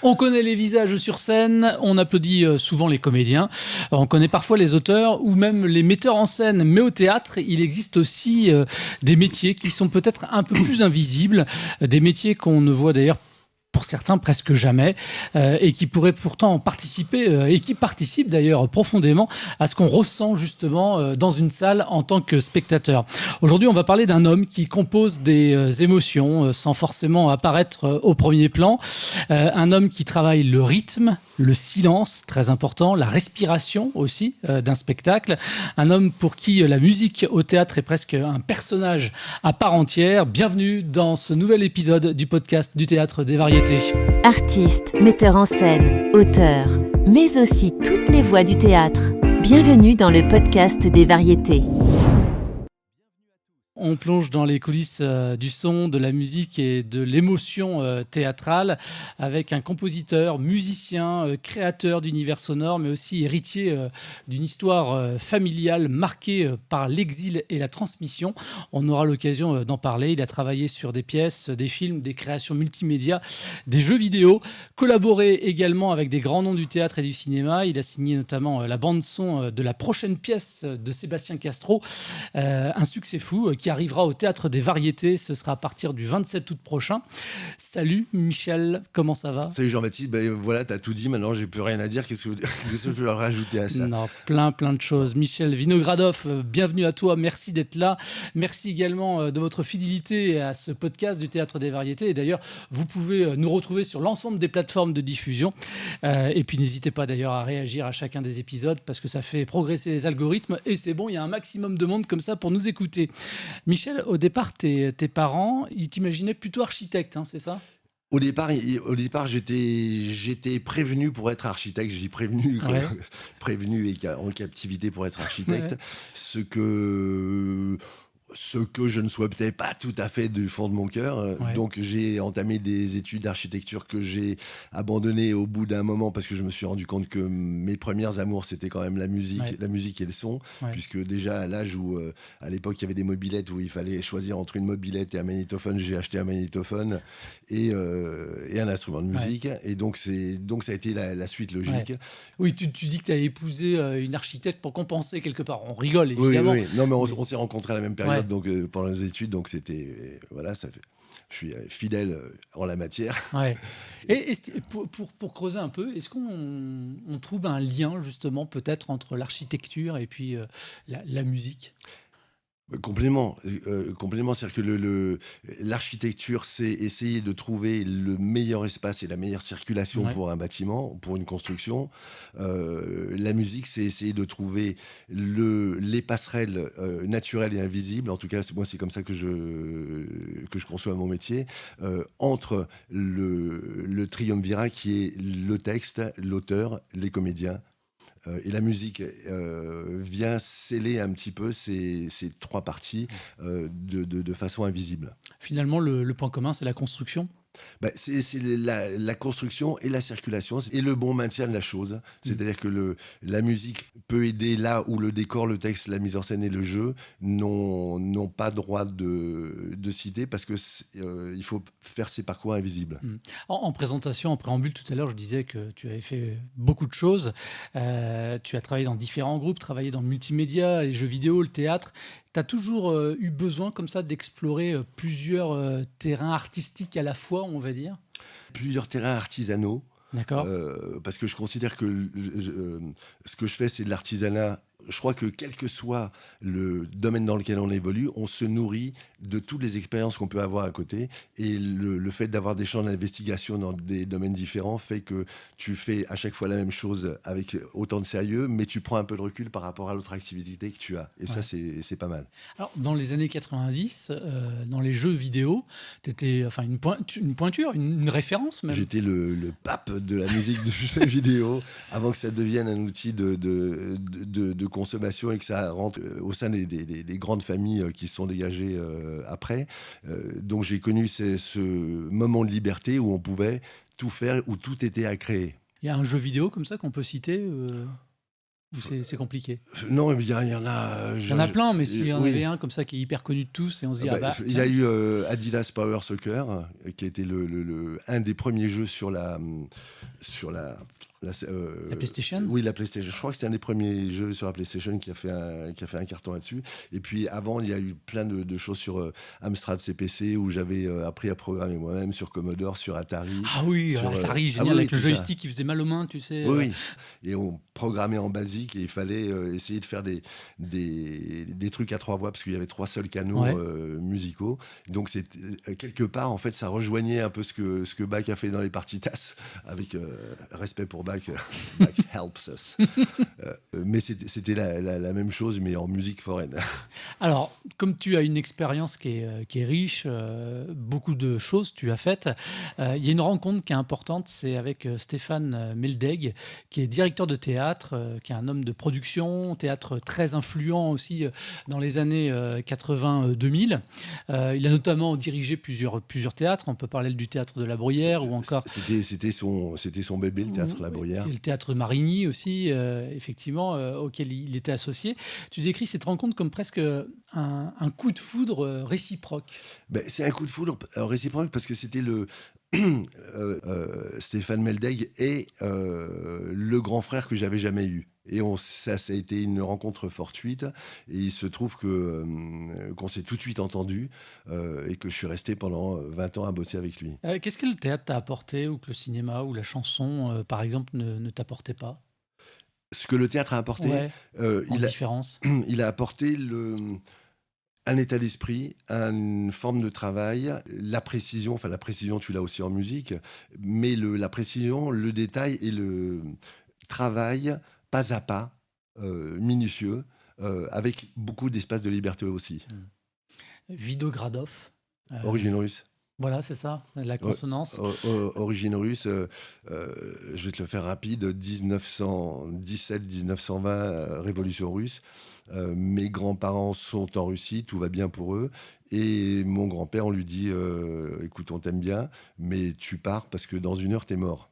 On connaît les visages sur scène, on applaudit souvent les comédiens, on connaît parfois les auteurs ou même les metteurs en scène. Mais au théâtre, il existe aussi des métiers qui sont peut-être un peu plus invisibles, des métiers qu'on ne voit d'ailleurs pour certains presque jamais, et qui pourraient pourtant participer, et qui participent d'ailleurs profondément à ce qu'on ressent justement dans une salle en tant que spectateur. Aujourd'hui, on va parler d'un homme qui compose des émotions sans forcément apparaître au premier plan, un homme qui travaille le rythme, le silence, très important, la respiration aussi d'un spectacle, un homme pour qui la musique au théâtre est presque un personnage à part entière. Bienvenue dans ce nouvel épisode du podcast du Théâtre des Variétés. Artistes, metteurs en scène, auteurs, mais aussi toutes les voix du théâtre. Bienvenue dans le podcast des variétés. On plonge dans les coulisses du son, de la musique et de l'émotion théâtrale avec un compositeur, musicien, créateur d'univers sonores, mais aussi héritier d'une histoire familiale marquée par l'exil et la transmission. On aura l'occasion d'en parler. Il a travaillé sur des pièces, des films, des créations multimédia, des jeux vidéo, collaboré également avec des grands noms du théâtre et du cinéma. Il a signé notamment la bande-son de la prochaine pièce de Sébastien Castro, un succès fou qui arrivera au Théâtre des Variétés. Ce sera à partir du 27 août prochain. Salut Michel, comment ça va ? Salut Jean-Baptiste, voilà, t'as tout dit, maintenant j'ai plus rien à dire. Qu'est-ce que je peux rajouter à ça ? Non, plein de choses. Michel Vinogradov, bienvenue à toi, merci d'être là. Merci également de votre fidélité à ce podcast du Théâtre des Variétés. Et d'ailleurs, vous pouvez nous retrouver sur l'ensemble des plateformes de diffusion. Et puis n'hésitez pas d'ailleurs à réagir à chacun des épisodes parce que ça fait progresser les algorithmes et c'est bon, il y a un maximum de monde comme ça pour nous écouter. Michel, au départ, tes parents, ils t'imaginaient plutôt architecte, hein, c'est ça ? Au départ, j'étais prévenu pour être architecte. Je dis prévenu, Ouais. prévenu et en captivité pour être architecte. Ouais. Ce que je ne souhaitais pas tout à fait du fond de mon cœur. Ouais. Donc, j'ai entamé des études d'architecture que j'ai abandonnées au bout d'un moment parce que je me suis rendu compte que mes premières amours, c'était quand même la musique, Ouais. la musique et le son. Ouais. Puisque déjà, à l'âge où, à l'époque, il y avait des mobylettes où il fallait choisir entre une mobylette et un magnétophone, j'ai acheté un magnétophone et un instrument de musique. Ouais. Et donc, ça a été la suite logique. Ouais. Oui, tu dis que tu as épousé une architecte pour compenser quelque part. On rigole, évidemment. Oui. Non, mais on s'est rencontrés à la même période. Ouais. Donc, pendant les études, donc c'était voilà, je suis fidèle en la matière. Ouais. Et pour creuser un peu, est-ce qu'on trouve un lien justement peut-être entre l'architecture et puis la musique ? Complément, c'est-à-dire que l'architecture, c'est essayer de trouver le meilleur espace et la meilleure circulation pour un bâtiment, pour une construction. La musique, c'est essayer de trouver les passerelles naturelles et invisibles. En tout cas, moi, c'est comme ça que je conçois mon métier, entre le triumvirat qui est le texte, l'auteur, les comédiens. Et la musique vient sceller un petit peu ces trois parties de façon invisible. Finalement, le point commun, c'est la construction. C'est la construction et la circulation et le bon maintien de la chose. C'est-à-dire que la musique peut aider là où le décor, le texte, la mise en scène et le jeu n'ont pas droit de citer parce que il faut faire ces parcours invisibles. En présentation, en préambule, tout à l'heure, je disais que tu avais fait beaucoup de choses. Tu as travaillé dans différents groupes, travaillé dans le multimédia, les jeux vidéo, le théâtre. Tu as toujours eu besoin comme ça d'explorer plusieurs terrains artistiques à la fois, on va dire ? Plusieurs terrains artisanaux. D'accord. Parce que je considère que ce que je fais, c'est de l'artisanat. Je crois que quel que soit le domaine dans lequel on évolue, on se nourrit de toutes les expériences qu'on peut avoir à côté. Et le fait d'avoir des champs d'investigation dans des domaines différents fait que tu fais à chaque fois la même chose avec autant de sérieux, mais tu prends un peu de recul par rapport à l'autre activité que tu as. Et ça, c'est pas mal. Alors, dans les années 90, dans les jeux vidéo, tu étais une pointure, une référence même. J'étais le pape de la musique de jeux vidéo avant que ça devienne un outil de consommation et que ça rentre au sein des grandes familles qui se sont dégagées après. Donc j'ai connu ce moment de liberté où on pouvait tout faire, où tout était à créer. Il y a un jeu vidéo comme ça qu'on peut citer Ou c'est compliqué? Non, il y en a. Il y en a plein, mais s'il y en oui. avait un comme ça qui est hyper connu de tous, et on se dit, Il y a eu Adidas Power Soccer, qui a été un des premiers jeux sur la PlayStation. Oui, la PlayStation. Je crois que c'était un des premiers jeux sur la PlayStation qui a fait un carton là-dessus. Et puis avant, il y a eu plein de choses sur Amstrad CPC où j'avais appris à programmer moi-même, sur Commodore, sur Atari. Ah oui, sur, Atari, génial, oui, avec le joystick qui faisait mal aux mains, tu sais. Oui, et on programmait en basique et il fallait essayer de faire des trucs à 3 voix parce qu'il y avait 3 seuls canaux musicaux. Donc quelque part, en fait, ça rejoignait un peu ce que Bach a fait dans les partitas, avec respect pour Bach. Bach helps us. Mais c'était la même chose, mais en musique foraine. Alors, comme tu as une expérience qui est riche, beaucoup de choses tu as faites, il y a une rencontre qui est importante, c'est avec Stéphane Meldeg, qui est directeur de théâtre, qui est un homme de production, théâtre très influent aussi dans les années 80-2000. Il a notamment dirigé plusieurs théâtres. On peut parler du théâtre de la Bruyère ou encore... C'était son bébé, le théâtre La Bruyère. Et le théâtre de Marigny aussi, effectivement, auquel il était associé. Tu décris cette rencontre comme presque un coup de foudre réciproque. C'est un coup de foudre réciproque parce que c'était Stéphane Meldeg est le grand frère que j'avais jamais eu. Et ça a été une rencontre fortuite. Et il se trouve qu'on s'est tout de suite entendu et que je suis resté pendant 20 ans à bosser avec lui. Qu'est-ce que le théâtre t'a apporté ou que le cinéma ou la chanson, par exemple, ne t'apportait pas? Ce que le théâtre a apporté, différence. Il a apporté un état d'esprit, une forme de travail, la précision tu l'as aussi en musique, mais la précision, le détail et le travail pas à pas, minutieux, avec beaucoup d'espace de liberté aussi. Vidogradov. Origine russe. Voilà, c'est ça, la consonance. Origine russe, je vais te le faire rapide, 1917-1920, révolution russe. Mes grands-parents sont en Russie, tout va bien pour eux. Et mon grand-père, on lui dit écoute, on t'aime bien, mais tu pars parce que dans 1 heure, t'es mort.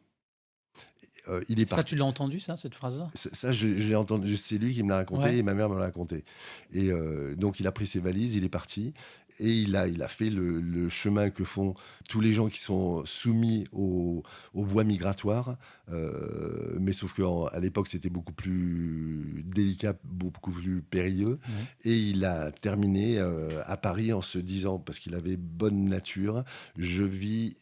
Il est parti. Ça, tu l'as entendu, cette phrase-là? Ça, je l'ai entendu. C'est lui qui me l'a raconté et ma mère me l'a raconté. Et donc, il a pris ses valises, il est parti. Et il a fait le chemin que font tous les gens qui sont soumis aux voies migratoires. Mais sauf qu'à l'époque, c'était beaucoup plus délicat, beaucoup plus périlleux. Et il a terminé à Paris en se disant, parce qu'il avait bonne nature, je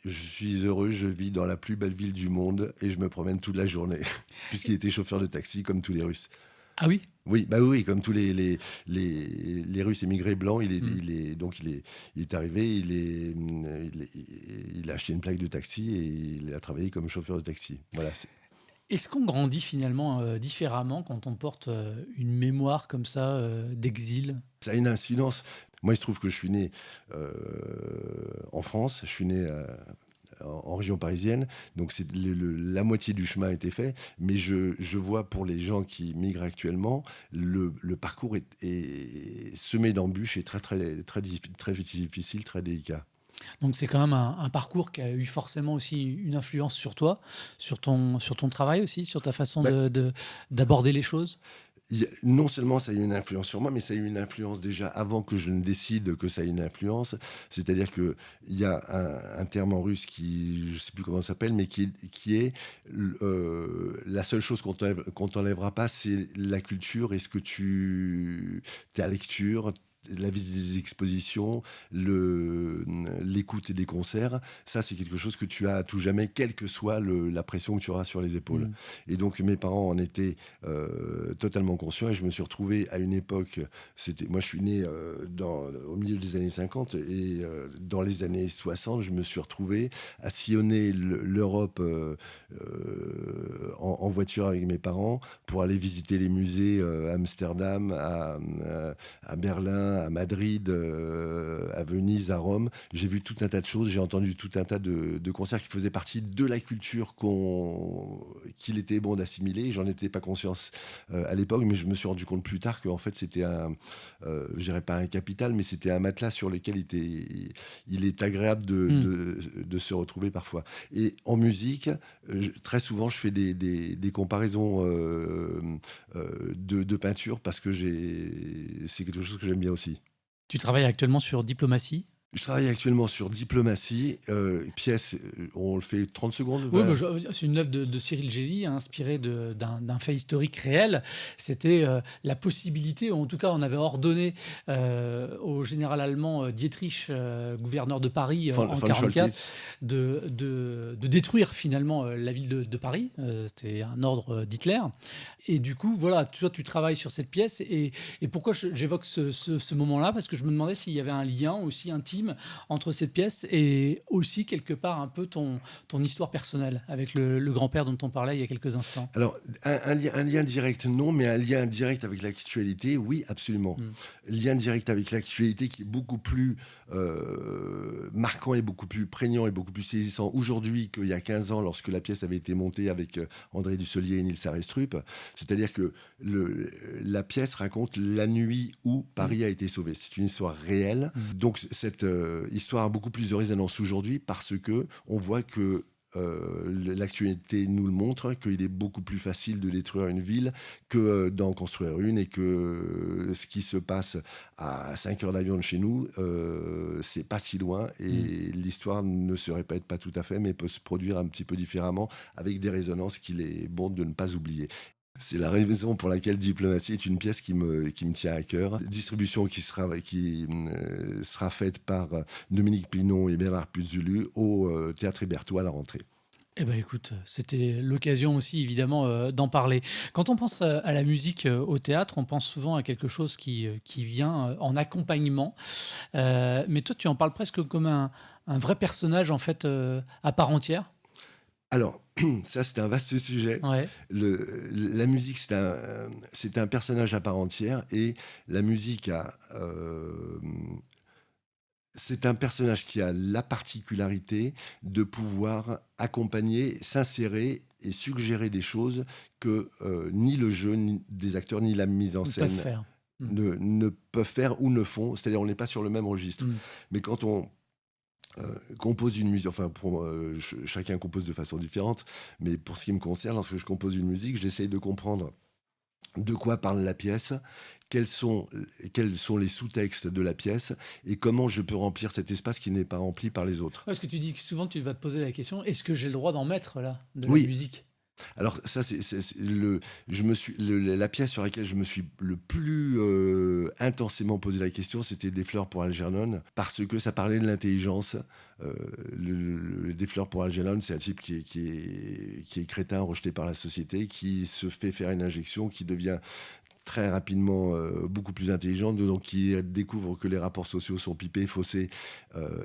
suis heureux, je vis dans la plus belle ville du monde et je me promène toute la journée, puisqu'il était chauffeur de taxi comme tous les Russes. Ah oui? Oui, oui, comme tous les Russes émigrés blancs, il est arrivé, il a acheté une plaque de taxi et il a travaillé comme chauffeur de taxi. Voilà. Est-ce qu'on grandit finalement différemment quand on porte une mémoire comme ça d'exil? Ça a une incidence. Moi, il se trouve que je suis né en France, je suis né en région parisienne, donc la moitié du chemin a été fait, mais je vois pour les gens qui migrent actuellement, le parcours est semé d'embûches et très, très, très, très difficile, très délicat. Donc c'est quand même un parcours qui a eu forcément aussi une influence sur toi, sur ton travail aussi, sur ta façon d'aborder les choses? Non seulement ça a eu une influence sur moi, mais ça a eu une influence déjà avant que je ne décide que ça a une influence. C'est-à-dire qu'il y a un terme en russe qui, je ne sais plus comment ça s'appelle, mais qui est la seule chose qu'on t'enlèvera pas, c'est la culture et ce que ta lecture, la visite des expositions, l'écoute des concerts, ça c'est quelque chose que tu as à tout jamais, quelle que soit la pression que tu auras sur les épaules. Et donc mes parents en étaient totalement conscients et je me suis retrouvé à une époque, moi je suis né au milieu des années 50 et dans les années 60, je me suis retrouvé à sillonner l'Europe en voiture avec mes parents pour aller visiter les musées à Amsterdam, à Berlin, à Madrid, à Venise, à Rome. J'ai vu tout un tas de choses, j'ai entendu tout un tas de concerts qui faisaient partie de la culture qu'il était bon d'assimiler. J'en étais pas conscience à l'époque, mais je me suis rendu compte plus tard qu'en fait c'était je dirais pas un capital, mais c'était un matelas sur lequel il est agréable de se retrouver parfois. Et en musique, très souvent je fais des comparaisons de peinture parce que c'est quelque chose que j'aime bien aussi. Tu travailles actuellement sur Diplomatie. Je travaille actuellement sur Diplomatie, pièce, on le fait 30 secondes. Oui, c'est une œuvre de Cyril Gély, inspirée d'un fait historique réel. C'était la possibilité, ou en tout cas on avait ordonné au général allemand Dietrich, gouverneur de Paris en 1944, de détruire finalement la ville de Paris. C'était un ordre d'Hitler. Et du coup, voilà, toi tu travailles sur cette pièce. Et pourquoi j'évoque ce moment-là? Parce que je me demandais s'il y avait un lien aussi intime entre cette pièce et aussi quelque part un peu ton histoire personnelle avec le grand-père dont on parlait il y a quelques instants. Alors, un lien direct, non, mais un lien direct avec l'actualité, oui, absolument. Lien direct avec l'actualité qui est beaucoup plus marquant et beaucoup plus prégnant et beaucoup plus saisissant aujourd'hui qu'il y a 15 ans lorsque la pièce avait été montée avec André Dussolier et Nils Arestrup. C'est-à-dire que la pièce raconte la nuit où Paris a été sauvé. C'est une histoire réelle. Donc, cette histoire a beaucoup plus de résonance aujourd'hui parce que on voit que l'actualité nous le montre, qu'il est beaucoup plus facile de détruire une ville que d'en construire une, et que ce qui se passe à 5 heures d'avion de chez nous, c'est pas si loin, et l'histoire ne se répète pas tout à fait, mais peut se produire un petit peu différemment avec des résonances qu'il est bon de ne pas oublier. C'est la raison pour laquelle Diplomatie est une pièce qui me tient à cœur. Distribution qui sera faite par Dominique Pinon et Bernard Puzulu au Théâtre Hébertot à la rentrée. Eh ben écoute, c'était l'occasion aussi évidemment d'en parler. Quand on pense à la musique au théâtre, on pense souvent à quelque chose qui vient en accompagnement. Mais toi, tu en parles presque comme un vrai personnage en fait à part entière. Alors, ça, c'est un vaste sujet. Ouais. La musique, c'est un personnage à part entière, et la musique c'est un personnage qui a la particularité de pouvoir accompagner, s'insérer et suggérer des choses que ni le jeu, ni des acteurs, ni la mise en scène ne peuvent faire ou ne font. C'est-à-dire, on n'est pas sur le même registre. Mais quand on compose une musique, enfin chacun compose de façon différente, mais pour ce qui me concerne, lorsque je compose une musique, j'essaye de comprendre de quoi parle la pièce, quels sont les sous-textes de la pièce, et comment je peux remplir cet espace qui n'est pas rempli par les autres. Parce que tu dis que souvent tu vas te poser la question, est-ce que j'ai le droit d'en mettre là, de la musique ? Alors ça, la pièce sur laquelle je me suis le plus intensément posé la question, c'était Des fleurs pour Algernon, parce que ça parlait de l'intelligence. Des fleurs pour Algernon, c'est un type qui est crétin, rejeté par la société, qui se fait faire une injection, qui devient très rapidement beaucoup plus intelligente, donc qui découvre que les rapports sociaux sont pipés, faussés,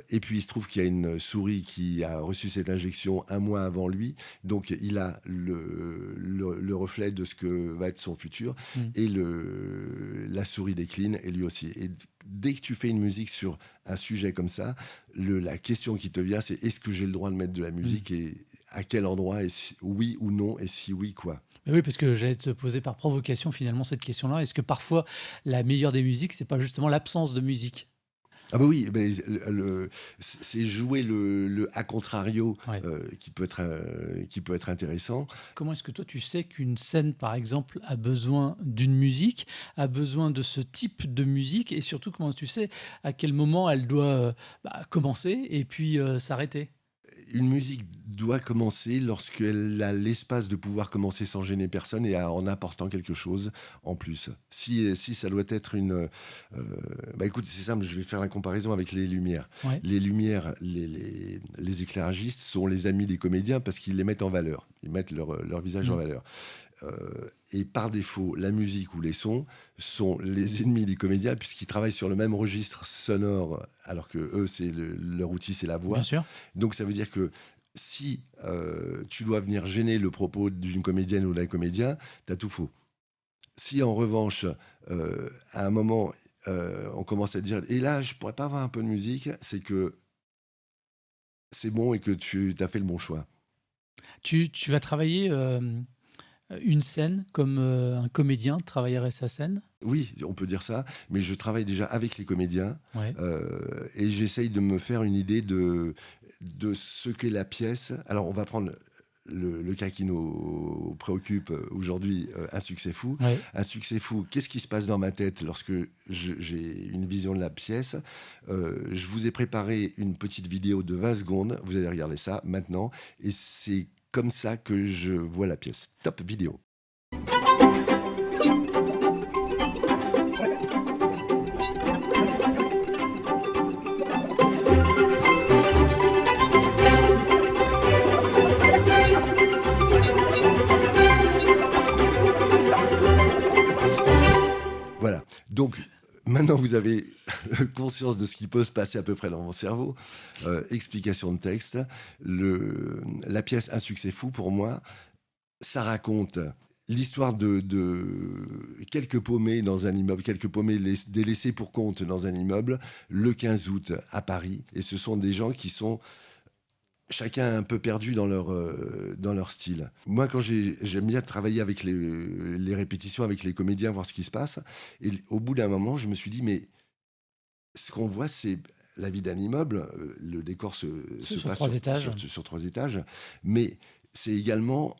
et puis il se trouve qu'il y a une souris qui a reçu cette injection un mois avant lui, donc il a le reflet de ce que va être son futur, et la souris décline, et lui aussi. Et dès que tu fais une musique sur un sujet comme ça, la question qui te vient, c'est est-ce que j'ai le droit de mettre de la musique, et à quel endroit, et oui ou non, et si oui, quoi. Mais oui, parce que j'allais te poser par provocation finalement cette question-là. Est-ce que parfois la meilleure des musiques, c'est pas justement l'absence de musique ? Ah bah oui, c'est jouer le à contrario qui peut être intéressant. Comment est-ce que toi tu sais qu'une scène par exemple a besoin d'une musique, a besoin de ce type de musique, et surtout comment tu sais à quel moment elle doit commencer et puis s'arrêter ? Une musique doit commencer lorsqu'elle a l'espace de pouvoir commencer sans gêner personne et en apportant quelque chose en plus. Si ça doit être écoute, c'est simple, je vais faire la comparaison avec les lumières. Ouais. Les lumières, les éclairagistes sont les amis des comédiens parce qu'ils les mettent en valeur. Ils mettent leur visage en valeur. Et par défaut, la musique ou les sons sont les ennemis des comédiens puisqu'ils travaillent sur le même registre sonore, alors que eux, leur outil, c'est la voix. Bien sûr. Donc ça veut dire que si tu dois venir gêner le propos d'une comédienne ou d'un comédien, t'as tout faux. Si en revanche, à un moment, on commence à dire et là, je pourrais pas avoir un peu de musique, c'est que c'est bon et que tu as fait le bon choix. Tu vas travailler une scène comme un comédien travaillerait sa scène? Oui, on peut dire ça, mais je travaille déjà avec les comédiens Ouais. et j'essaye de me faire une idée de ce qu'est la pièce. Alors, on va prendre le cas qui nous préoccupe aujourd'hui, un succès fou. Ouais. Un succès fou, qu'est-ce qui se passe dans ma tête lorsque j'ai une vision de la pièce? Je vous ai préparé une petite vidéo de 20 secondes, vous allez regarder ça maintenant, et c'est comme ça que je vois la pièce. Top vidéo. Voilà. Donc, maintenant, vous avez conscience de ce qui peut se passer à peu près dans mon cerveau. Explication de texte. La pièce Un succès fou, pour moi, ça raconte l'histoire de quelques paumés dans un immeuble, quelques paumés délaissés pour compte dans un immeuble, le 15 août à Paris. Et ce sont des gens qui sont chacun un peu perdu dans leur style. Moi, j'aime bien travailler avec les répétitions, avec les comédiens, voir ce qui se passe. Et au bout d'un moment, je me suis dit, mais ce qu'on voit, c'est la vie d'un immeuble. Le décor se Sur passe 3 étages. sur 3 étages. Mais c'est également,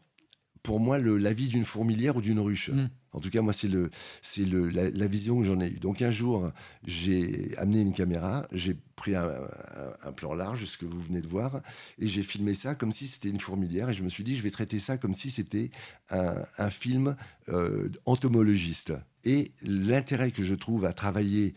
pour moi, la vie d'une fourmilière ou d'une ruche. Mmh. En tout cas, moi, c'est la vision que j'en ai eue. Donc, un jour, j'ai amené une caméra, j'ai pris un plan large, ce que vous venez de voir, et j'ai filmé ça comme si c'était une fourmilière. Et je me suis dit, je vais traiter ça comme si c'était un film entomologiste. Et l'intérêt que je trouve à travailler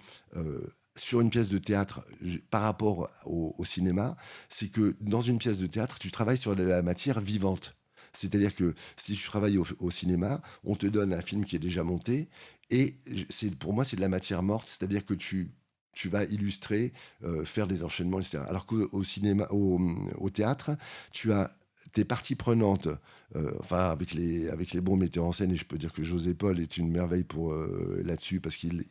sur une pièce de théâtre par rapport au cinéma, c'est que dans une pièce de théâtre, tu travailles sur de la matière vivante. C'est-à-dire que si tu travailles au cinéma, on te donne un film qui est déjà monté et pour moi, c'est de la matière morte, c'est-à-dire que tu vas illustrer, faire des enchaînements, etc. Alors qu'au cinéma, au théâtre, tu as tes parties prenantes, enfin avec les bons metteurs en scène, et je peux dire que José Paul est une merveille là-dessus, parce qu'il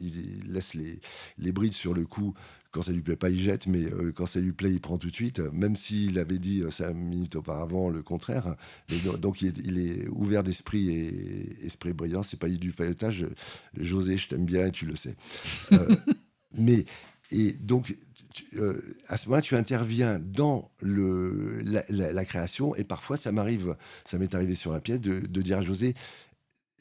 laisse les brides sur le coup. Quand ça lui plaît pas, il jette, mais quand ça lui plaît, il prend tout de suite, même s'il avait dit 5 minutes auparavant le contraire. Et donc il est ouvert d'esprit et esprit brillant, c'est pas du feuilletage. José, je t'aime bien et tu le sais. Et donc, à ce moment-là, tu interviens dans la création, et parfois, ça m'est arrivé sur la pièce de dire à José,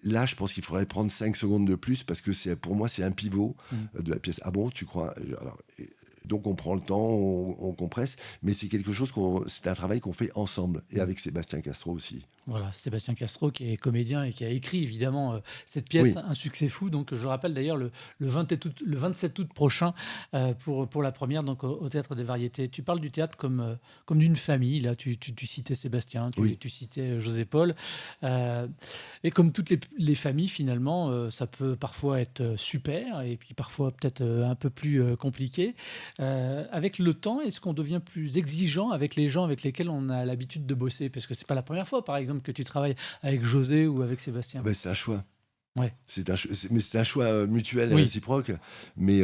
là, je pense qu'il faudrait prendre 5 secondes de plus, parce que pour moi, c'est un pivot de la pièce. Ah bon, tu crois? Alors, donc, on prend le temps, on compresse, mais c'est quelque chose c'est un travail qu'on fait ensemble, et avec Sébastien Castro aussi. Voilà, Sébastien Castro qui est comédien et qui a écrit évidemment cette pièce, Oui. Un succès fou. Donc je rappelle d'ailleurs le 27 août prochain pour la première donc, au Théâtre des Variétés. Tu parles du théâtre comme d'une famille. Là, tu citais Sébastien, Oui. tu citais José Paul. Et comme toutes les familles, finalement, ça peut parfois être super et puis parfois peut-être un peu plus compliqué. Avec le temps, est-ce qu'on devient plus exigeant avec les gens avec lesquels on a l'habitude de bosser? Parce que c'est pas la première fois, par exemple, que tu travailles avec José ou avec Sébastien. Ben, c'est un choix. Ouais. Mais c'est un choix mutuel et Oui. réciproque. Mais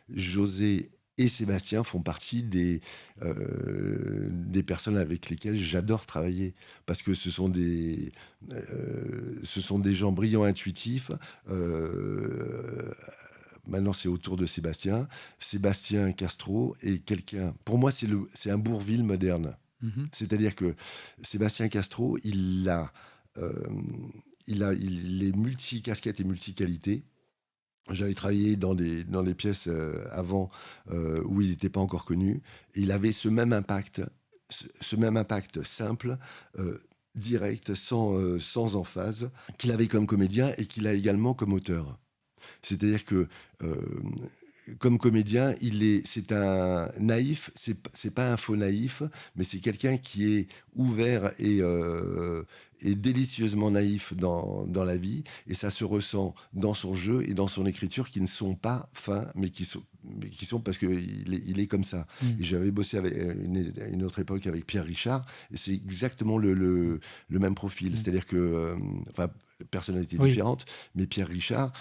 José et Sébastien font partie des personnes avec lesquelles j'adore travailler, parce que ce sont des gens brillants, intuitifs. Maintenant, c'est au tour de Sébastien. Sébastien Castro est quelqu'un... Pour moi, c'est un Bourvil moderne. Mhm. C'est-à-dire que Sébastien Castro, il est multi-casquettes et multi-qualités. J'avais travaillé dans des pièces avant où il n'était pas encore connu. Et il avait ce même impact simple, direct, sans emphase, qu'il avait comme comédien et qu'il a également comme auteur. C'est-à-dire que comme comédien, c'est un naïf, c'est pas un faux naïf, mais c'est quelqu'un qui est ouvert et délicieusement naïf dans la vie, et ça se ressent dans son jeu et dans son écriture, qui ne sont pas fins, mais qui sont parce qu'il est comme ça. Et j'avais bossé avec une autre époque avec Pierre Richard, et c'est exactement le même profil. C'est-à-dire que, personnalité différente, mais Pierre Richard,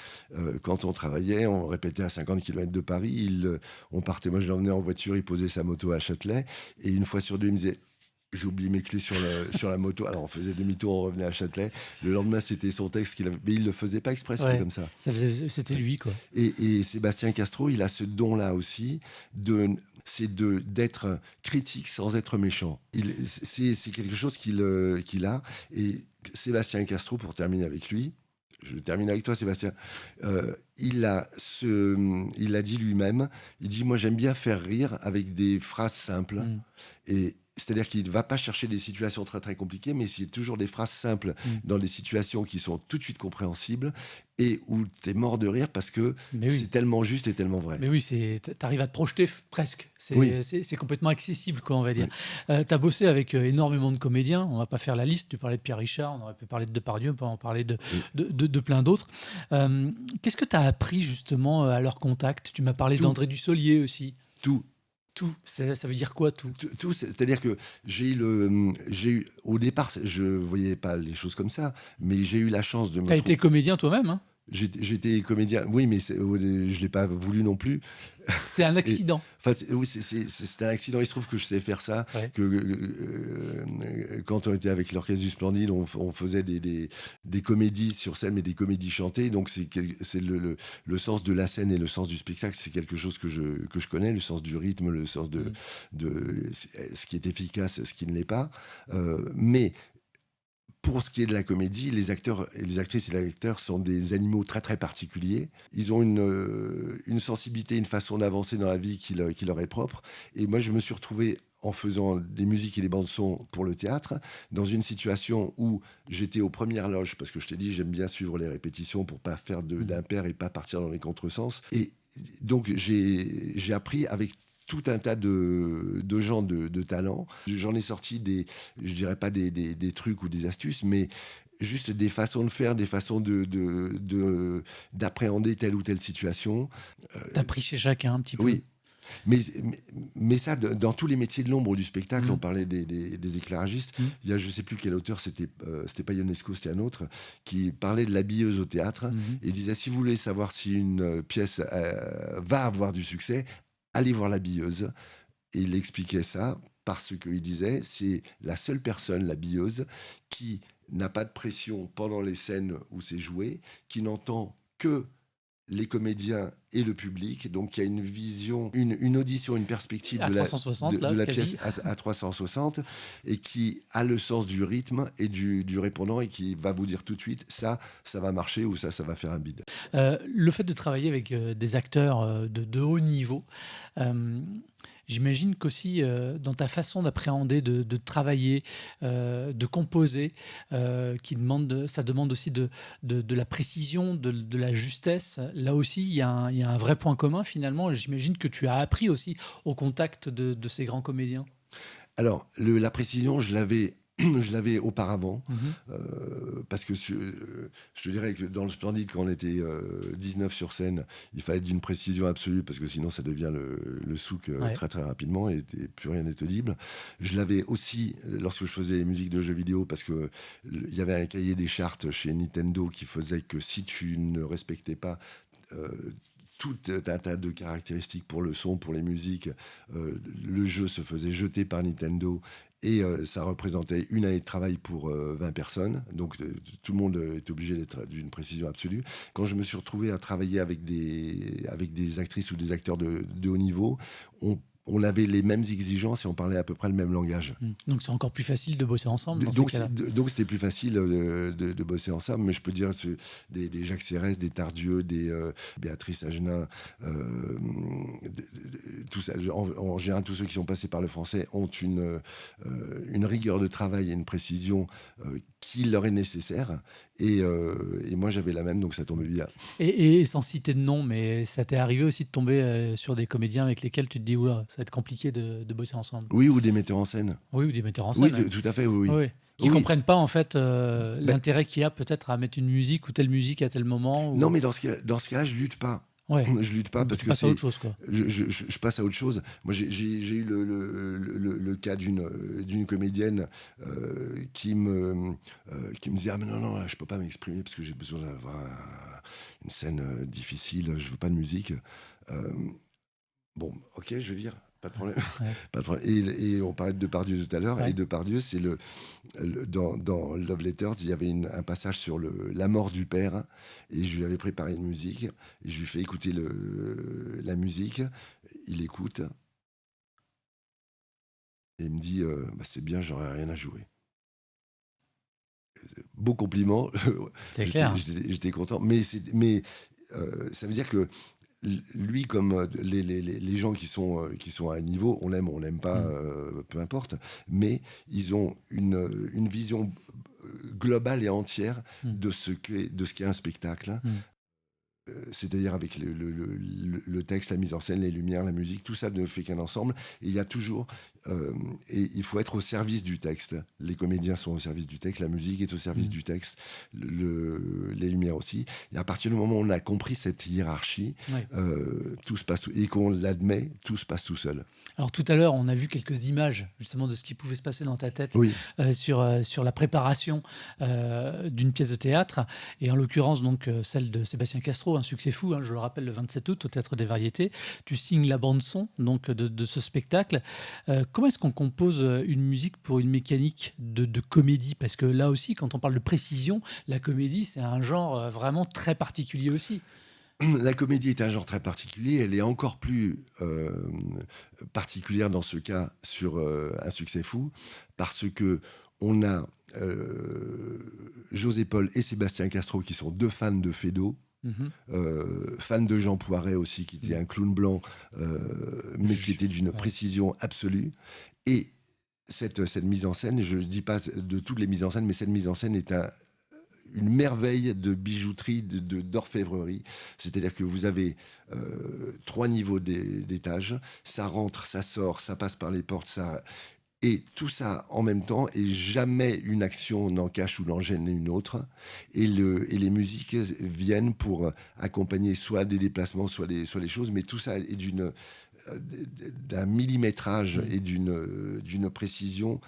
quand on travaillait, on répétait à 50 km de Paris, on partait, moi je l'emmenais en voiture, il posait sa moto à Châtelet, et une fois sur deux, il me disait: j'ai oublié mes clés sur la moto. Alors on faisait demi-tour, on revenait à Châtelet. Le lendemain, c'était son texte qu'il avait, mais il le faisait pas exprès, c'était comme ça. C'était lui, quoi. Et Sébastien Castro, il a ce don-là aussi, d'être critique sans être méchant. C'est quelque chose qu'il a. Et Sébastien Castro, pour terminer avec lui, je termine avec toi, Sébastien. Il a dit lui-même. Il dit: moi, j'aime bien faire rire avec des phrases simples. Et c'est-à-dire qu'il ne va pas chercher des situations très très compliquées, mais c'est toujours des phrases simples dans des situations qui sont tout de suite compréhensibles et où tu es mort de rire parce que c'est tellement juste et tellement vrai. Mais oui, tu arrives à te projeter presque. C'est complètement accessible, quoi, on va dire. Tu as bossé avec énormément de comédiens. On ne va pas faire la liste. Tu parlais de Pierre Richard, on aurait pu parler de Depardieu, on peut en parler de plein d'autres. Qu'est-ce que tu as appris justement à leur contact? Tu m'as parlé d'André Dussolier aussi. Tout. Ça veut dire quoi, tout? Tout, c'est-à-dire que j'ai eu, au départ, je voyais pas les choses comme ça, mais j'ai eu la chance de me... T'as été comédien toi-même, hein? J'étais comédien, oui, mais je l'ai pas voulu non plus. C'est un accident. Oui, c'est un accident. Il se trouve que je sais faire ça. Que quand on était avec l'Orchestre du Splendide, on faisait des comédies sur scène, mais des comédies chantées. Donc c'est le sens de la scène et le sens du spectacle. C'est quelque chose que je connais, le sens du rythme, le sens de ce qui est efficace, ce qui ne l'est pas. Mais pour ce qui est de la comédie, les acteurs et les actrices et les acteurs sont des animaux très très particuliers. Ils ont une sensibilité, une façon d'avancer dans la vie qui leur est propre. Et moi, je me suis retrouvé, en faisant des musiques et des bandes-son pour le théâtre, dans une situation où j'étais aux premières loges, parce que je t'ai dit, j'aime bien suivre les répétitions pour pas faire d'impair et pas partir dans les contresens. Et donc, j'ai appris avec tout un tas de gens de talent. J'en ai sorti je dirais pas des trucs ou des astuces, mais juste des façons de faire, des façons d'appréhender telle ou telle situation. T'as pris chez chacun un petit peu. Oui. Mais ça, dans tous les métiers de l'ombre ou du spectacle, on parlait des éclairagistes. Il y a, je sais plus quel auteur, c'était pas Ionesco, c'était un autre, qui parlait de l'habilleuse au théâtre et disait: si vous voulez savoir si une pièce va avoir du succès, allez voir l'habilleuse. Et il expliquait ça parce qu'il disait: c'est la seule personne, l'habilleuse, qui n'a pas de pression pendant les scènes où c'est joué, qui n'entend que les comédiens et le public, donc il y a une vision, une audition, une perspective de la pièce à 360, et qui a le sens du rythme et du répondant, et qui va vous dire tout de suite: ça va marcher, ou ça va faire un bide. Le fait de travailler avec des acteurs de haut niveau, j'imagine qu'aussi dans ta façon d'appréhender, de travailler, de composer, ça demande aussi de la précision, de la justesse. Là aussi, il y a un vrai point commun finalement. J'imagine que tu as appris aussi au contact de ces grands comédiens. Alors, la précision, je l'avais auparavant, parce que je te dirais que dans le Splendide, quand on était 19 sur scène, il fallait d'une précision absolue, parce que sinon ça devient le souk très très rapidement, et plus rien n'est audible. Je l'avais aussi lorsque je faisais les musiques de jeux vidéo, parce que il y avait un cahier des chartes chez Nintendo qui faisait que si tu ne respectais pas tout un tas de caractéristiques pour le son, pour les musiques, le jeu se faisait jeter par Nintendo, et ça représentait une année de travail pour 20 personnes. Donc tout le monde était obligé d'être d'une précision absolue. Quand je me suis retrouvé à travailler avec des actrices ou des acteurs de haut niveau, on avait les mêmes exigences et on parlait à peu près le même langage. Donc c'est encore plus facile de bosser ensemble dans donc, ces cas-là. Donc c'était plus facile de bosser ensemble, mais je peux dire des Jacques Cérès, des Tardieu, des Béatrice Agenin, tout ça, en général tous ceux qui sont passés par le français ont une rigueur de travail et une précision qui leur est nécessaire, et moi j'avais la même, donc ça tombait bien. Et sans citer de nom, mais ça t'est arrivé aussi de tomber sur des comédiens avec lesquels tu te dis: oula, ça va être compliqué de bosser ensemble? Oui, ou des metteurs en scène. Oui, ou des metteurs en scène. Oui, tout à fait, oui. Qui comprennent pas en fait l'intérêt qu'il y a peut-être à mettre une musique ou telle musique à tel moment. Non, mais dans ce cas-là, je lutte pas. Ouais. Je lutte pas parce que passe à autre chose, quoi. Je passe à autre chose. Moi, j'ai eu le cas d'une comédienne qui me disait ah mais non là, je peux pas m'exprimer parce que j'ai besoin d'avoir une scène difficile. Je veux pas de musique. Bon, ok, je vais dire. Pas de problème. Ouais. Pas de problème. Et on parlait de Depardieu tout à l'heure. Ouais. Et Depardieu, c'est dans Love Letters, il y avait un passage sur la mort du père. Et je lui avais préparé une musique. Et je lui fais écouter la musique. Il écoute. Et il me dit c'est bien, j'aurais rien à jouer. Beau compliment. C'est clair. J'étais content. Mais ça veut dire que lui, comme les gens qui sont à un niveau, on l'aime, on l'aime pas, peu importe, mais ils ont une vision globale et entière de ce qu'est un spectacle. C'est-à-dire avec le texte, la mise en scène, les lumières, la musique, tout ça ne fait qu'un ensemble. Et il y a toujours... et il faut être au service du texte. Les comédiens sont au service du texte, la musique est au service du texte, les lumières aussi. Et à partir du moment où on a compris cette hiérarchie, tout se passe, et qu'on l'admet, tout se passe tout seul. Alors tout à l'heure, on a vu quelques images justement de ce qui pouvait se passer dans ta tête sur la préparation d'une pièce de théâtre, et en l'occurrence donc celle de Sébastien Castro, Un succès fou, je le rappelle, le 27 août au Théâtre des Variétés. Tu signes la bande-son donc, de ce spectacle. Comment est-ce qu'on compose une musique pour une mécanique de comédie ? Parce que là aussi, quand on parle de précision, la comédie, c'est un genre vraiment très particulier aussi. La comédie est un genre très particulier. Elle est encore plus particulière dans ce cas sur Un succès fou, parce que on a José Paul et Sébastien Castro qui sont deux fans de Feydeau. Fan de Jean Poiret aussi, qui était un clown blanc, mais qui était d'une précision absolue. Et cette mise en scène, je ne dis pas de toutes les mises en scène, mais cette mise en scène est une merveille de bijouterie, d'orfèvrerie. C'est-à-dire que vous avez 3 niveaux d'étage, ça rentre, ça sort, ça passe par les portes, et tout ça en même temps, et jamais une action n'en cache ou n'en gêne une autre. Et les musiques viennent pour accompagner soit des déplacements, soit les choses, mais tout ça est d'un millimétrage et d'une précision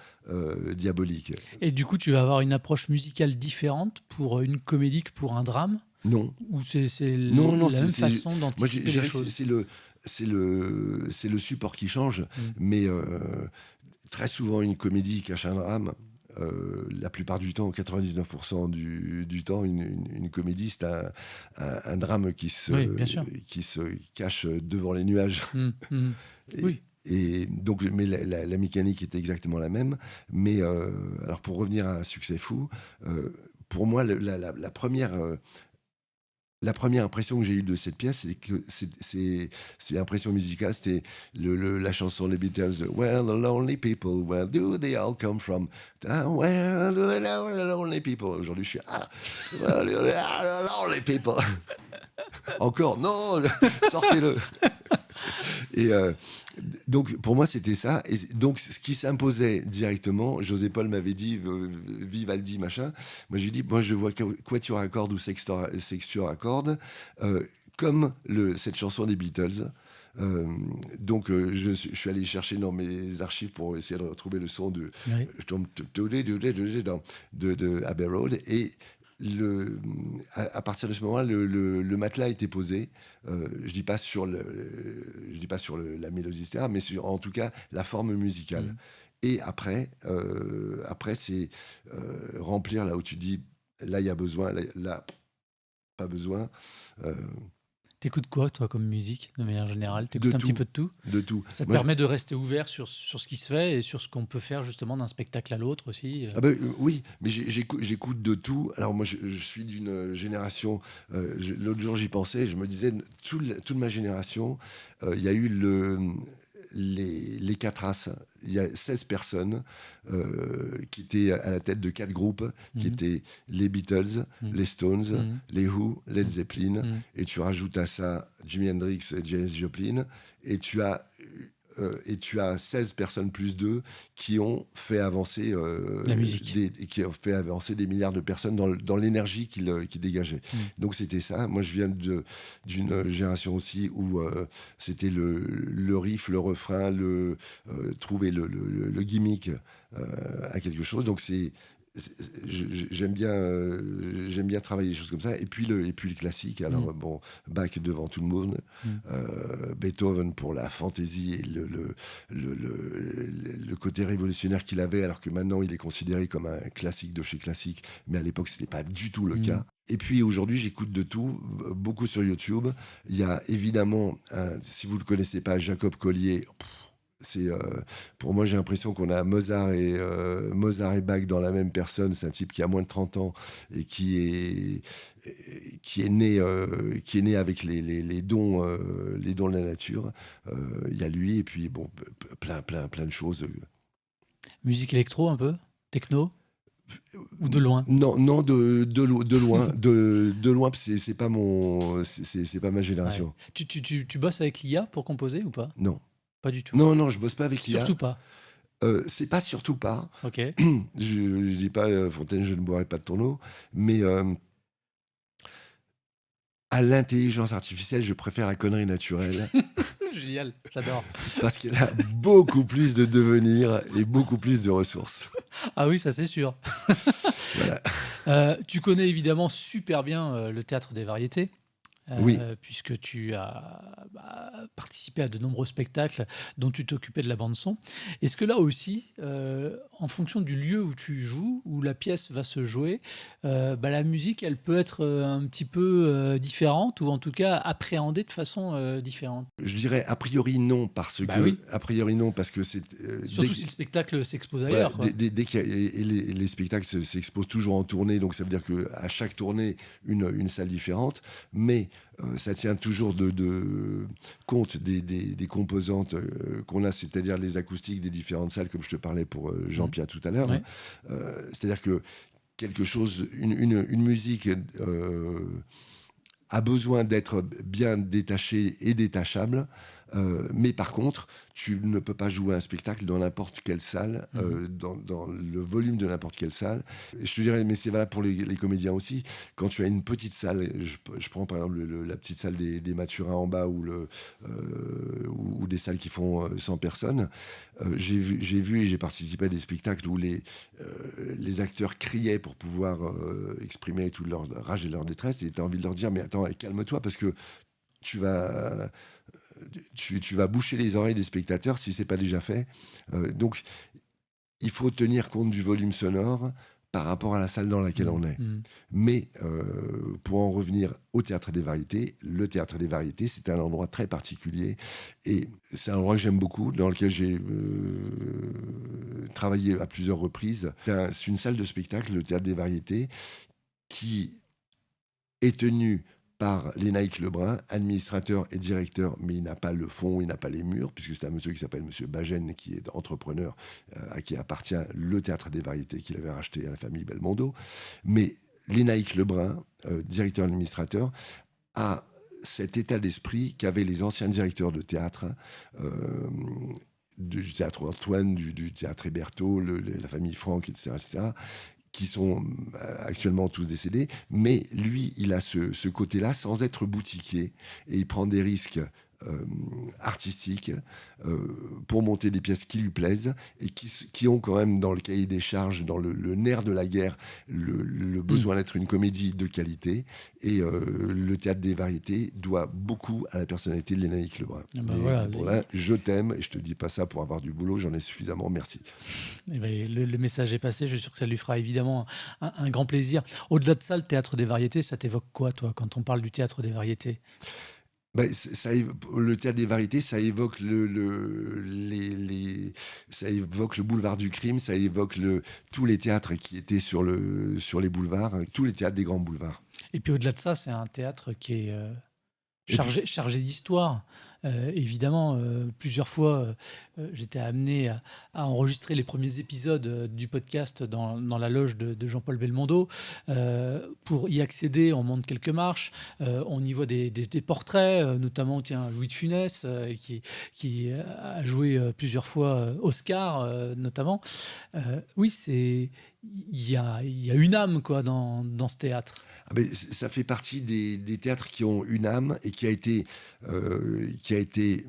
diabolique. Et du coup, tu vas avoir une approche musicale différente pour une comédie que pour un drame ? Non. Ou c'est la même façon d'anticiper les choses ? C'est le support qui change, mais très souvent une comédie cache un drame. La plupart du temps, 99% du temps, une comédie, c'est un drame qui se cache devant les nuages. Et donc, mais la mécanique est exactement la même. Mais alors, pour revenir à Un succès fou, pour moi, la première impression que j'ai eue de cette pièce, c'est que c'est l'impression musicale, c'était la chanson des Beatles, Where the lonely people, where do they all come from? Where do the lonely people? Aujourd'hui, je suis where do the lonely people? Encore, non, sortez-le. Et donc, pour moi, c'était ça. Et donc, ce qui s'imposait directement, José Paul m'avait dit Vivaldi, machin. Moi, j'ai dit, je vois quatuor à cordes ou sextuor à cordes, comme cette chanson des Beatles. Donc, je suis allé chercher dans mes archives pour essayer de retrouver le son de Abbey Road. Et à partir de ce moment-là, le matelas était posé. Je dis pas sur la mélodie, etc., mais en tout cas la forme musicale. Et après c'est remplir là où tu dis là il y a besoin, là pas besoin. T'écoutes quoi, toi, comme musique, de manière générale ? T'écoutes un petit peu de tout ? De tout. Ça te permet de rester ouvert sur ce qui se fait et sur ce qu'on peut faire, justement, d'un spectacle à l'autre aussi. Oui, mais j'écoute de tout. Alors, moi, je suis d'une génération... l'autre jour, j'y pensais, je me disais, toute ma génération, il y a eu les 4 As. Il y a 16 personnes qui étaient à la tête de 4 groupes, qui étaient les Beatles, les Stones, les Who, Led Zeppelin, et tu rajoutes à ça Jimi Hendrix et Janis Joplin, et tu as et tu as 16 personnes plus 2 qui ont fait avancer La musique. qui ont fait avancer des milliards de personnes dans l'énergie qu'ils dégageaient. Donc c'était ça. Moi, je viens d'une génération aussi où c'était le riff, le refrain, trouver le gimmick à quelque chose. Donc j'aime bien travailler des choses comme ça, et puis le classique. Alors bon, Bach devant tout le monde, Beethoven pour la fantaisie et le côté révolutionnaire qu'il avait, alors que maintenant il est considéré comme un classique de chez classique, mais à l'époque c'était pas du tout le cas. Et puis aujourd'hui j'écoute de tout, beaucoup sur YouTube. Il y a évidemment, si vous le connaissez pas, Jacob Collier. Pour moi, j'ai l'impression qu'on a Mozart et Bach dans la même personne. C'est un type qui a moins de 30 ans et qui est né avec les dons de la nature. Il y a lui, et puis bon, plein de choses. Musique électro un peu, techno, ou de loin? Non, de loin, de loin. C'est pas ma génération. Ouais. Tu bosses avec l'IA pour composer ou pas? Non. Pas du tout. Non, je bosse pas avec l'IA. Surtout pas. C'est pas surtout pas. Ok. Je dis pas, Fontaine, je ne boirai pas de ton eau, mais à l'intelligence artificielle, je préfère la connerie naturelle. Génial, j'adore. Parce qu'elle a beaucoup plus de devenir et beaucoup plus de ressources. Ah oui, ça c'est sûr. Voilà. Tu connais évidemment super bien le théâtre des variétés. Oui. Puisque tu as participé à de nombreux spectacles dont tu t'occupais de la bande-son. Est-ce que là aussi, en fonction du lieu où tu joues, où la pièce va se jouer, la musique, elle peut être un petit peu différente, ou en tout cas appréhendée de façon différente? Je dirais a priori non, parce que oui. A priori non, parce que c'est surtout si le spectacle s'expose ailleurs. Voilà, dès qu'il y a, et les spectacles s'exposent toujours en tournée, donc ça veut dire qu'à chaque tournée, une salle différente, mais ça tient toujours de compte des composantes qu'on a, c'est-à-dire les acoustiques des différentes salles, comme je te parlais pour Jean-Pierre tout à l'heure. Ouais. C'est-à-dire que quelque chose, une musique a besoin d'être bien détachée et détachable. Mais par contre, tu ne peux pas jouer un spectacle dans n'importe quelle salle, dans le volume de n'importe quelle salle. Et je te dirais, mais c'est valable pour les comédiens aussi. Quand tu as une petite salle, je prends par exemple la petite salle des Mathurins en bas, ou des salles qui font 100 personnes. J'ai vu et j'ai participé à des spectacles où les acteurs criaient pour pouvoir exprimer toute leur rage et leur détresse. Et tu as envie de leur dire, mais attends, calme-toi, parce que tu vas boucher les oreilles des spectateurs si c'est pas déjà fait. Donc, il faut tenir compte du volume sonore par rapport à la salle dans laquelle on est. Mais pour en revenir au Théâtre des Variétés, le Théâtre des Variétés, c'est un endroit très particulier, et c'est un endroit que j'aime beaucoup, dans lequel j'ai travaillé à plusieurs reprises. C'est une salle de spectacle, le Théâtre des Variétés, qui est tenue par Lénaïque Lebrun, administrateur et directeur, mais il n'a pas le fond, il n'a pas les murs, puisque c'est un monsieur qui s'appelle Monsieur Bagène, qui est entrepreneur, à qui appartient le Théâtre des Variétés qu'il avait racheté à la famille Belmondo. Mais Lénaïque Lebrun, directeur administrateur, a cet état d'esprit qu'avaient les anciens directeurs de théâtre, du théâtre Antoine, du théâtre Hébertot, la famille Franck, etc., qui sont actuellement tous décédés, mais lui, il a ce côté-là sans être boutiquier, et il prend des risques artistiques pour monter des pièces qui lui plaisent et qui ont quand même dans le cahier des charges, dans le nerf de la guerre, le besoin d'être une comédie de qualité. Et le Théâtre des Variétés doit beaucoup à la personnalité de Lénaïque Lebrun. Voilà, je t'aime, et je te dis pas ça pour avoir du boulot, j'en ai suffisamment, merci. Et le message est passé, je suis sûr que ça lui fera évidemment un grand plaisir. Au-delà de ça, le Théâtre des Variétés, ça t'évoque quoi, toi, quand on parle du Théâtre des Variétés? Le Théâtre des Variétés, ça évoque ça évoque le boulevard du crime, ça évoque tous les théâtres qui étaient sur les boulevards, tous les théâtres des grands boulevards. Et puis au-delà de ça, c'est un théâtre qui est chargé d'histoire. Évidemment, plusieurs fois, j'étais amené à enregistrer les premiers épisodes du podcast dans la loge de Jean-Paul Belmondo. Pour y accéder, on monte quelques marches, on y voit des portraits, notamment Louis de Funès, qui a joué plusieurs fois Oscar, notamment. Oui, il y a une âme quoi, dans ce théâtre. Ça fait partie des théâtres qui ont une âme et qui a été,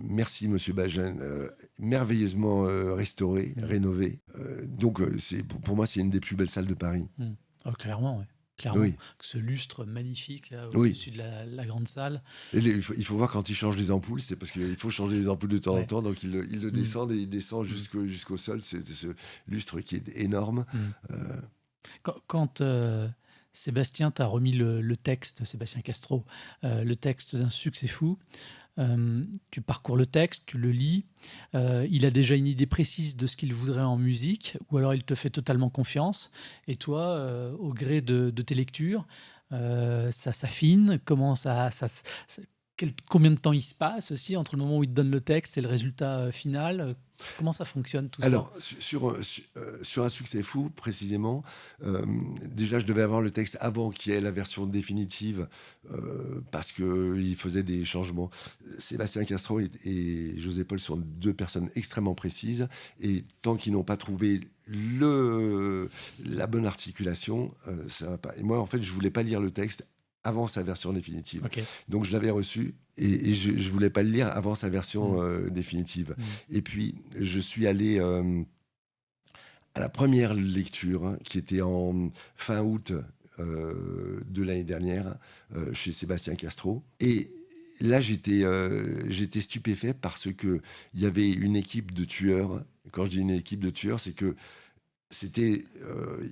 merci Monsieur Bajen, merveilleusement restauré, rénové. Donc pour moi, c'est une des plus belles salles de Paris. Oh, clairement, oui. Clairement, oui. Ce lustre magnifique là, au-dessus de la grande salle. Et il faut voir quand ils changent les ampoules, c'est parce qu'il faut changer les ampoules de temps en temps, donc ils le descendent et il descend jusqu'au sol. C'est ce lustre qui est énorme. Quand Sébastien t'a remis le texte, Sébastien Castro, le texte d'un succès fou, tu parcours le texte, tu le lis, il a déjà une idée précise de ce qu'il voudrait en musique, ou alors il te fait totalement confiance, et toi, au gré de tes lectures, ça s'affine, combien de temps il se passe aussi entre le moment où il te donne le texte et le résultat final? Comment ça fonctionne tout ça? Alors, sur un succès fou, précisément, déjà, je devais avoir le texte avant qu'il y ait la version définitive parce qu'il faisait des changements. Sébastien Castro et José Paul sont deux personnes extrêmement précises et tant qu'ils n'ont pas trouvé la bonne articulation, ça va pas. Et moi, en fait, je voulais pas lire le texte avant sa version définitive. Okay. Donc je l'avais reçu et je ne voulais pas le lire avant sa version définitive. Et puis je suis allé à la première lecture qui était en fin août de l'année dernière chez Sébastien Castro. Et là j'étais stupéfait parce qu'il y avait une équipe de tueurs. Quand je dis une équipe de tueurs, c'est que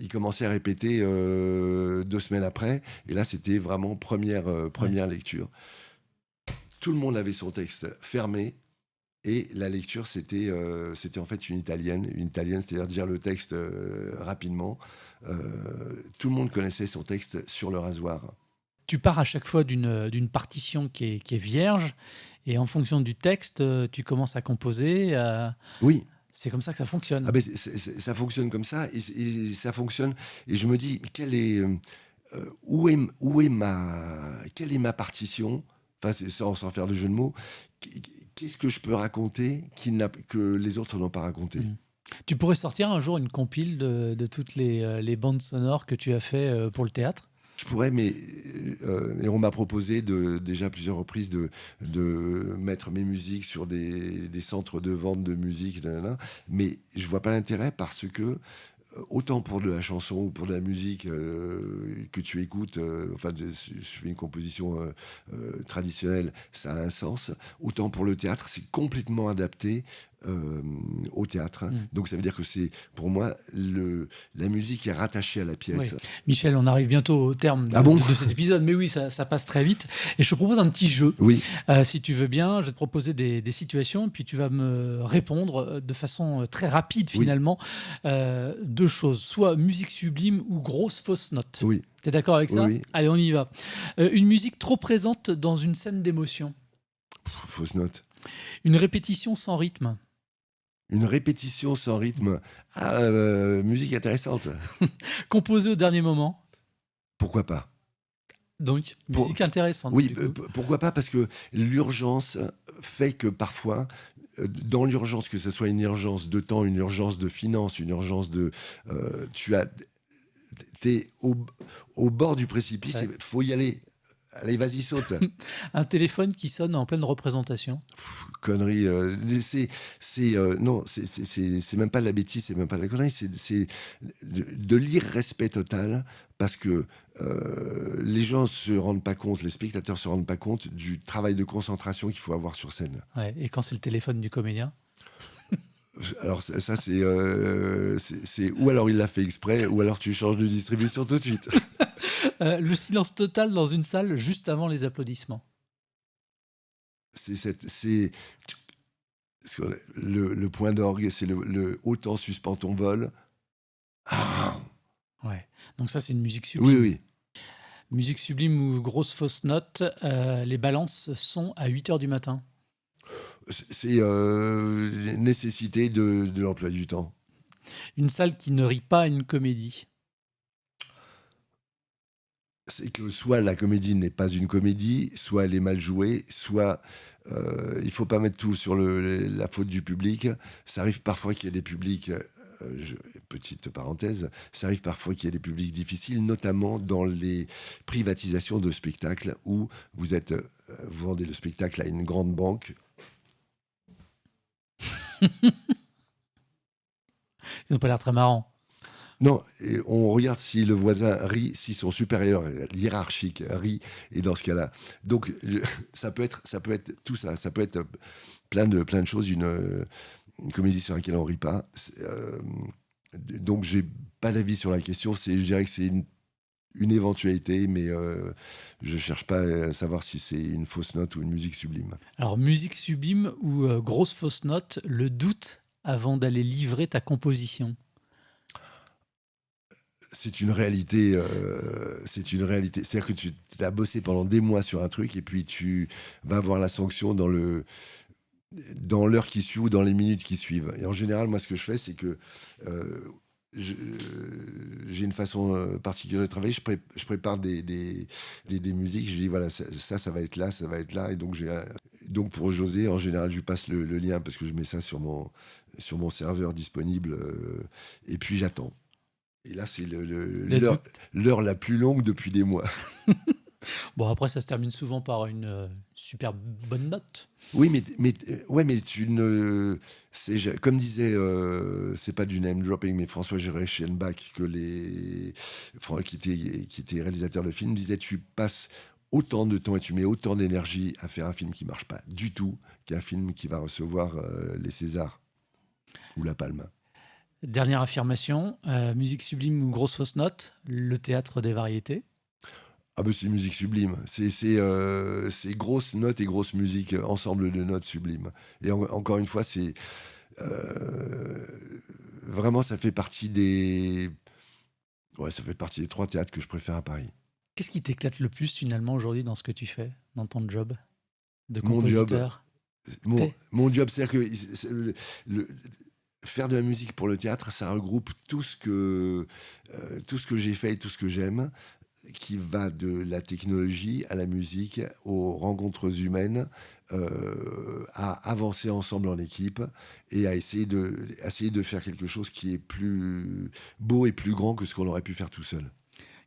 il commençait à répéter 2 semaines après, et là c'était vraiment première lecture. Tout le monde avait son texte fermé, et la lecture c'était en fait une italienne, c'est-à-dire dire le texte rapidement. Tout le monde connaissait son texte sur le rasoir. Tu pars à chaque fois d'une partition qui est vierge, et en fonction du texte, tu commences à composer. Oui. C'est comme ça que ça fonctionne. Ça fonctionne comme ça, et ça fonctionne. Et je me dis, quelle est ma partition, sans faire de jeu de mots, qu'est-ce que je peux raconter que les autres n'ont pas raconté. Tu pourrais sortir un jour une compile de toutes les bandes sonores que tu as fait pour le théâtre? Je pourrais, mais et on m'a proposé déjà plusieurs reprises de mettre mes musiques sur des centres de vente de musique, mais je vois pas l'intérêt parce que autant pour de la chanson ou pour de la musique que tu écoutes, je fais une composition traditionnelle, ça a un sens. Autant pour le théâtre, c'est complètement adapté au théâtre. Donc ça veut dire que c'est, pour moi, la musique est rattachée à la pièce. Oui. Michel, on arrive bientôt au terme de cet épisode, mais oui, ça passe très vite. Et je te propose un petit jeu. Oui. Si tu veux bien, je vais te proposer des situations, puis tu vas me répondre de façon très rapide, finalement. Oui. 2 choses, soit musique sublime ou grosse fausse note. Oui. T'es d'accord avec ça? Oui. Allez, on y va. Une musique trop présente dans une scène d'émotion. Fausse note. Une répétition sans rythme. Une répétition sans rythme. Musique intéressante. Composée au dernier moment. Pourquoi pas? Donc, musique intéressante. Oui, pourquoi pas? Parce que l'urgence fait que parfois, dans l'urgence, que ce soit une urgence de temps, une urgence de finances, une urgence de... t'es au bord du précipice, il faut y aller. Allez, vas-y, saute. Un téléphone qui sonne en pleine représentation. Connerie. Non, c'est même pas de la bêtise, c'est même pas de la connerie, c'est de l'irrespect total, parce que les gens se rendent pas compte, les spectateurs se rendent pas compte du travail de concentration qu'il faut avoir sur scène. Ouais, et quand c'est le téléphone du comédien? Alors ça c'est ou alors il l'a fait exprès, ou alors tu changes de distribution tout de suite. Le silence total dans une salle juste avant les applaudissements. C'est le point d'orgue, c'est le autant suspend ton vol. Ouais. Donc ça c'est une musique sublime. Oui. Musique sublime ou grosse fausse note, les balances sont à 8 heures du matin. C'est nécessité de l'emploi du temps. Une salle qui ne rit pas à une comédie. C'est que soit la comédie n'est pas une comédie, soit elle est mal jouée, soit il ne faut pas mettre tout sur la faute du public. Ça arrive parfois qu'il y ait des publics, petite parenthèse, ça arrive parfois qu'il y ait des publics difficiles, notamment dans les privatisations de spectacles où vous vendez le spectacle à une grande banque. Ils n'ont pas l'air très marrants. Non, et on regarde si le voisin rit, si son supérieur hiérarchique rit, et dans ce cas-là. Donc, ça peut être tout ça. Ça peut être plein de choses. Une comédie sur laquelle on rit pas. Donc, j'ai pas d'avis sur la question. Je dirais que c'est une éventualité, mais je cherche pas à savoir si c'est une fausse note ou une musique sublime. Alors, musique sublime ou grosse fausse note, le doute avant d'aller livrer ta composition. C'est une réalité. C'est-à-dire que tu as bossé pendant des mois sur un truc et puis tu vas avoir la sanction dans l'heure qui suit ou dans les minutes qui suivent. Et en général, moi, ce que je fais, c'est que j'ai une façon particulière de travailler. Je prépare des musiques. Je dis voilà, ça va être là, ça va être là. Et donc pour José, en général, je lui passe le lien parce que je mets ça sur mon serveur disponible. Et puis j'attends. Et là, c'est l'heure la plus longue depuis des mois. Bon, après, ça se termine souvent par une super bonne note. Oui, mais comme disait, c'est pas du name dropping, mais François Gereschenbach, qui était réalisateur de film, disait tu passes autant de temps et tu mets autant d'énergie à faire un film qui marche pas du tout qu'un film qui va recevoir les Césars ou la Palme. Dernière affirmation, musique sublime ou grosse fausse note, le théâtre des variétés. Ah ben c'est musique sublime, c'est grosse note et grosse musique, ensemble de notes sublimes. Et encore une fois, c'est vraiment ça fait partie des 3 théâtres que je préfère à Paris. Qu'est-ce qui t'éclate le plus finalement aujourd'hui dans ce que tu fais, dans ton job de compositeur? Mon job, c'est-à-dire que faire de la musique pour le théâtre, ça regroupe tout ce que j'ai fait et tout ce que j'aime, qui va de la technologie à la musique, aux rencontres humaines, à avancer ensemble en équipe et à essayer de faire quelque chose qui est plus beau et plus grand que ce qu'on aurait pu faire tout seul.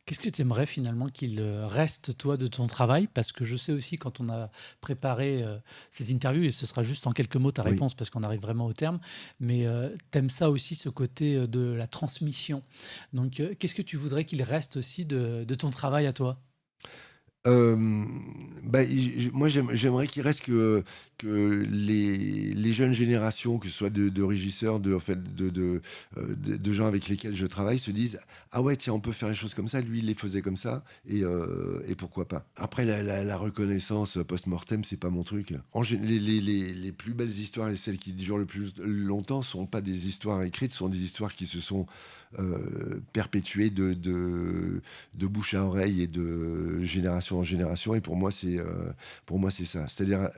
Qu'est-ce que tu aimerais finalement qu'il reste, toi, de ton travail? Parce que je sais aussi, quand on a préparé cette interview, et ce sera juste en quelques mots ta réponse, parce qu'on arrive vraiment au terme, mais t'aimes ça aussi, ce côté de la transmission. Donc, qu'est-ce que tu voudrais qu'il reste aussi de ton travail à toi? Moi, j'aimerais qu'il reste que les jeunes générations, que ce soit de régisseurs, de gens avec lesquels je travaille, se disent ah ouais, tiens, on peut faire les choses comme ça. Lui, il les faisait comme ça, et pourquoi pas. Après, la reconnaissance post-mortem, c'est pas mon truc. Les plus belles histoires et celles qui durent le plus longtemps sont pas des histoires écrites, sont des histoires qui se sont perpétuées de bouche à oreille et de génération en génération. Et pour moi, c'est ça. C'est-à-dire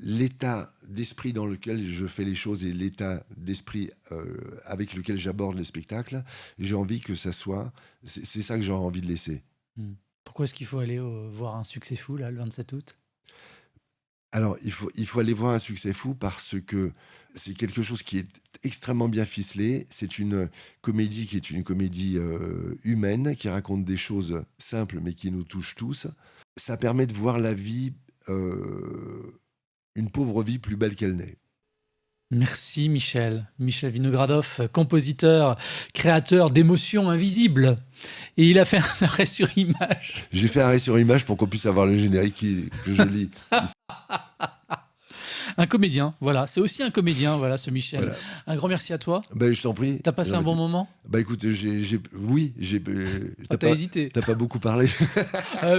l'état d'esprit dans lequel je fais les choses et l'état d'esprit avec lequel j'aborde les spectacles, j'ai envie que ça soit... C'est ça que j'ai envie de laisser. Pourquoi est-ce qu'il faut aller voir un succès fou, là, le 27 août ? Alors, il faut aller voir un succès fou parce que c'est quelque chose qui est extrêmement bien ficelé. C'est une comédie qui est une comédie humaine, qui raconte des choses simples mais qui nous touchent tous. Ça permet de voir la vie, une pauvre vie plus belle qu'elle n'est. Merci Michel. Michel Vinogradov, compositeur, créateur d'émotions invisibles. Et il a fait un arrêt sur image. J'ai fait un arrêt sur image pour qu'on puisse avoir le générique que je lis. Un comédien, voilà. C'est aussi un comédien, voilà, ce Michel. Voilà. Un grand merci à toi. Je t'en prie. T'as passé un bon moment ? Écoute, T'as hésité. T'as pas beaucoup parlé.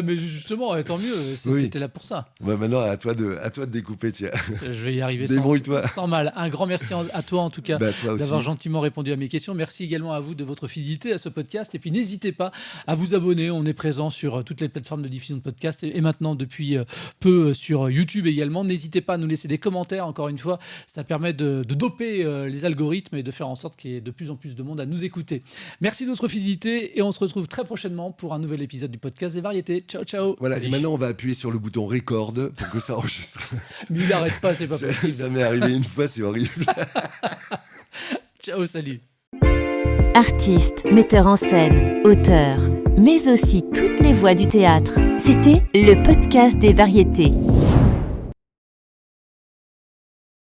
Mais justement, tant mieux, t'étais là pour ça. Maintenant, à toi de découper, tiens. Je vais y arriver sans mal. Un grand merci à toi en tout cas d'avoir gentiment répondu à mes questions. Merci également à vous de votre fidélité à ce podcast. Et puis n'hésitez pas à vous abonner. On est présent sur toutes les plateformes de diffusion de podcasts et maintenant depuis peu sur YouTube également. N'hésitez pas à nous laisser des commentaires. Encore une fois, ça permet de doper les algorithmes et de faire en sorte qu'il y ait de plus en plus de monde à nous écouter. Merci de votre fidélité et on se retrouve très prochainement pour un nouvel épisode du podcast des variétés. Ciao, ciao. Voilà, et maintenant on va appuyer sur le bouton record pour que ça enregistre. Mais il n'arrête pas, c'est pas possible. Ça m'est arrivé une fois, c'est horrible. Ciao, salut. Artistes, metteurs en scène, auteurs, mais aussi toutes les voix du théâtre. C'était le podcast des variétés.